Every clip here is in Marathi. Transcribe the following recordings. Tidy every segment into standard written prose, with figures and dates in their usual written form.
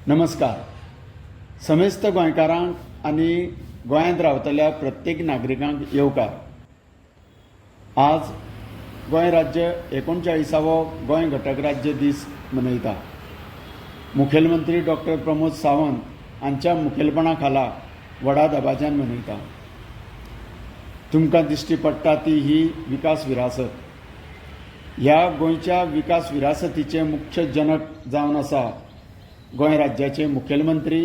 नमस्कार. समेस्त गोंयकारांक आनी गोंयांत रावतल्या प्रत्येक नागरिकांक येवकार. आज गोंय राज्य 39वो गोंय घटक राज्य दीस मनयता. मुखेलमंत्री डॉक्टर प्रमोद सावंत हांच्या मुखेलपणा खाला व्हडा दबाज्यान मनयता. तुमकां दिश्टी पडटा ती ही विकास विरासत. ह्या गोंयच्या विकास विरासतीचे मुख्य जनक जावन आसा गोंय राज्याचे मुखेलमंत्री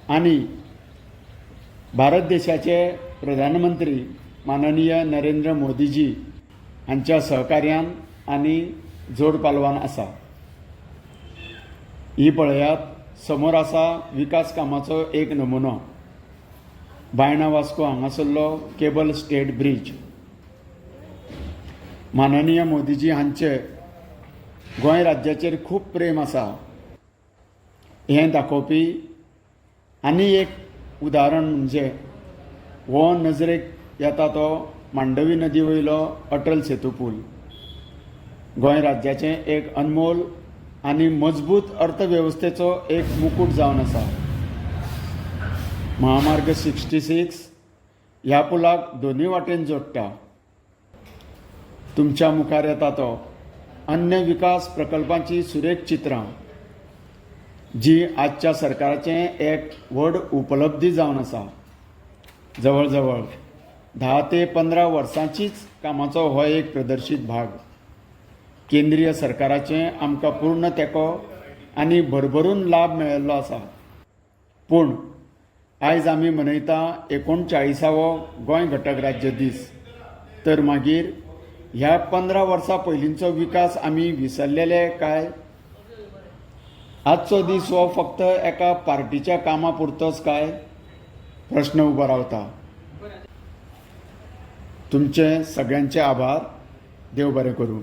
आनी भारत देशाचे प्रधानमंत्री माननीय नरेंद्र मोदीजी हांच्या सहकार्यान आनी जोड पालवान आसा. ही पळयात, समोर आसा विकास कामाचो एक नमुनो. बायणा वास्को हांगासरलो केबल स्टेट ब्रिज. माननीय मोदीजी हांचे गोंय राज्याचेर खूब प्रेम आसा हें दाखोवपी आनी एक उदाहरण म्हणजे हो नजरेक येता तो मांडवी नदी वयलो अटल सेतू पूल. गोंय राज्याचें एक अनमोल आनी मजबूत अर्थवेवस्थेचो एक मुकूट जावन आसा. महामार्ग 66 ह्या पुलाक दोनूय वाटेन जोडटा. तुमच्या मुखार येता तो अन्य विकास प्रकल्पांची सुरेख चित्रां जी आजच्या सरकाराचें एक व्हड उपलब्धी जावन आसा. जवळ जवळ 10 ते 15 वर्सांचीच कामाचो हो एक प्रदर्शीत भाग. केंद्रीय सरकाराचें आमकां पूर्ण तेंको आनी भरभरून लाभ मेळिल्लो आसा. पूण आयज आमी मनयता 39वो गोंय घटक राज्य दीस. तर मागीर ह्या 15 वर्सां पयलींचो विकास आमी विसरलेले काय? आजचो दीस हो फक्त एका पार्टीच्या कामा पुरतोच काय? प्रश्न उबो रावता. तुमचे सगळ्यांचे आभार. देव बरें करूं.